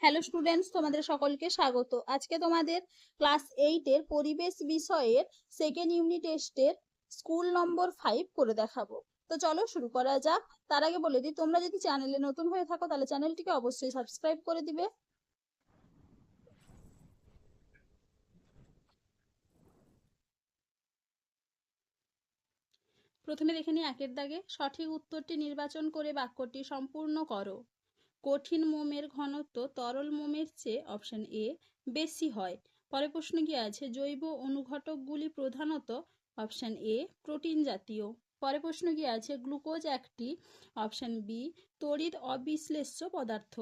Hello students, তোমাদের সকলকে স্বাগত। আজকে তোমাদের ক্লাস 8 এর পরিবেশ বিষয়ের সেকেন্ড ইউনিট টেস্টের স্কুল নম্বর 5 করে দেখাবো। তো চলো শুরু করা যাক। তার আগে বলে দিই, তোমরা যদি চ্যানেলে নতুন হয়ে থাকো তাহলে চ্যানেলটিকে অবশ্যই সাবস্ক্রাইব করে দিবে। প্রথমে দেখে নিই একের দাগে। সঠিক উত্তরটি নির্বাচন করে বাক্যটি সম্পূর্ণ করো। কঠিন মোমের ঘনত্ব তরল মোমের চেয়ে অপশন এ বেশি হয়। পরে প্রশ্ন কি আছে? জৈব অনুঘটকগুলি প্রধানত অপশন এ প্রোটিন জাতীয়। পরে প্রশ্ন কি আছে? গ্লুকোজ একটি অপশন বি তড়িৎ অবিশ্লেষ্য পদার্থ।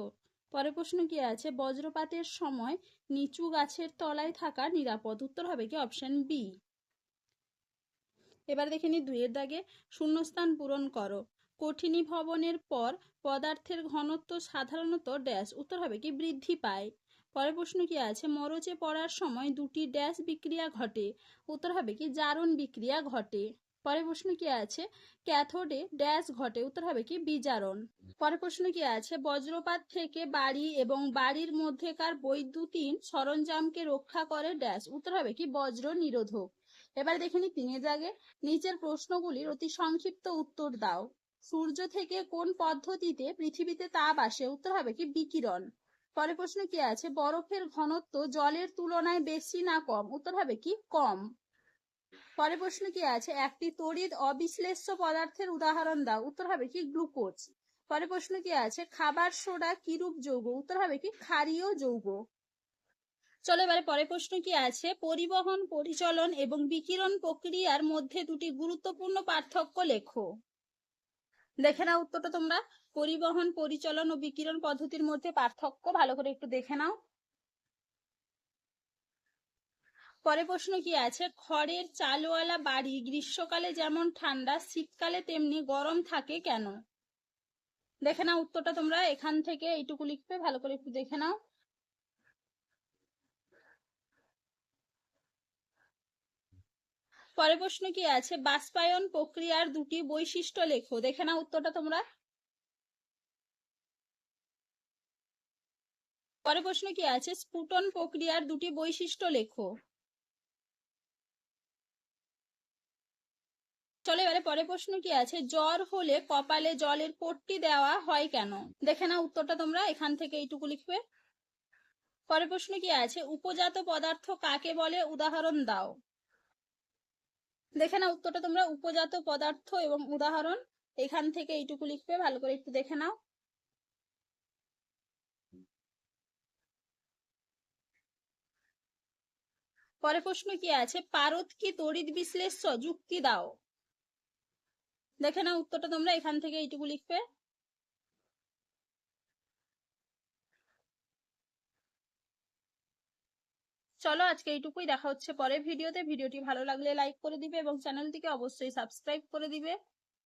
পরে প্রশ্ন কি আছে? বজ্রপাতের সময় নিচু গাছের তলায় থাকা নিরাপদ। উত্তর হবে কি অপশন বি। এবার দেখে নি দুইয়ের দাগে। শূন্যস্থান পূরণ করো। কঠিনীভবনের পর পদার্থের ঘনত্ব সাধারণত ড্যাশ। উত্তর হবে কি বৃদ্ধি পায়। পরের প্রশ্ন কি আছে? মরচে পড়ার সময় দুটি ড্যাশ বিক্রিয়া ঘটে। উত্তর হবে কি জারণ বিক্রিয়া ঘটে। পরের প্রশ্ন কি আছে? ক্যাথোডে ড্যাশ ঘটে। উত্তর হবে কি বিজারণ। পরের প্রশ্ন কি আছে? বজ্রপাত থেকে বাড়ি এবং বাড়ির মধ্যেকার বৈদ্যুতিন সরঞ্জামকে রক্ষা করে ড্যাশ। উত্তর হবে কি বজ্র নিরোধক। এবার দেখে নি তিনের দাগে। নিচের প্রশ্নগুলির অতি সংক্ষিপ্ত উত্তর দাও। সূর্য থেকে কোন পদ্ধতিতে পৃথিবীতে তাপ আসে? উত্তর হবে কি বিকিরণ। পরের প্রশ্ন কি আছে? বরফের ঘনত্ব জলের তুলনায় বেশি না কম? উত্তর হবে কি কম। পরের প্রশ্ন কি আছে? একটি তড়িৎ অবিশ্লেষ্য পদার্থের উদাহরণ দাও। উত্তর হবে কি গ্লুকোজ। পরের প্রশ্ন কি আছে? খাবার সোডা কিরূপ যৌগ? উত্তর হবে কি ক্ষারীয় যৌগ। চলো এবারে পরের প্রশ্ন কি আছে? পরিবহন, পরিচলন এবং বিকিরণ প্রক্রিয়ার মধ্যে দুটি গুরুত্বপূর্ণ পার্থক্য লেখো। দেখে নাও উত্তরটা তোমরা। পরিবহন, পরিচলন ও বিকিরণ পদ্ধতির মধ্যে পার্থক্য ভালো করে একটু দেখে নাও। পরের প্রশ্ন কি আছে? খড়ের চালওয়ালা বাড়ি গ্রীষ্মকালে যেমন ঠান্ডা, শীতকালে তেমনি গরম থাকে কেন? দেখে নাও উত্তরটা তোমরা। এখান থেকে এইটুকু লিখবে, ভালো করে একটু দেখে নাও। পরের প্রশ্ন কি আছে? বাষ্পায়ন প্রক্রিয়ার দুটি বৈশিষ্ট্য লেখো। দেখে নাও উত্তরটা তোমরা। পরের প্রশ্ন কি আছে? স্ফুটন প্রক্রিয়ার দুটি বৈশিষ্ট্য লেখো। চলো এবারে পরের প্রশ্ন কি আছে? জ্বর হলে কপালে জলের পট্টি দেওয়া হয় কেন? দেখে নাও উত্তরটা তোমরা। এখান থেকে এইটুকু লিখবে। পরের প্রশ্ন কি আছে? উপজাত পদার্থ কাকে বলে? উদাহরণ দাও। দেখে নাও উত্তরটা তোমরা। উপজাত পদার্থ এবং উদাহরণ এখান থেকে এইটুকু লিখবে, ভালো করে একটু দেখে নাও। পরের প্রশ্ন কি আছে? পারদ কি তড়িৎ বিশ্লেষ্য? যুক্তি দাও। দেখে নাও উত্তরটা তোমরা। এখান থেকে এইটুকু লিখবে। চলো আজকে এইটুকুই। দেখা হচ্ছে পরের ভিডিওতে। ভিডিওটি ভালো লাগলে লাইক করে দিবে এবং চ্যানেলটিকে অবশ্যই সাবস্ক্রাইব করে দিবে।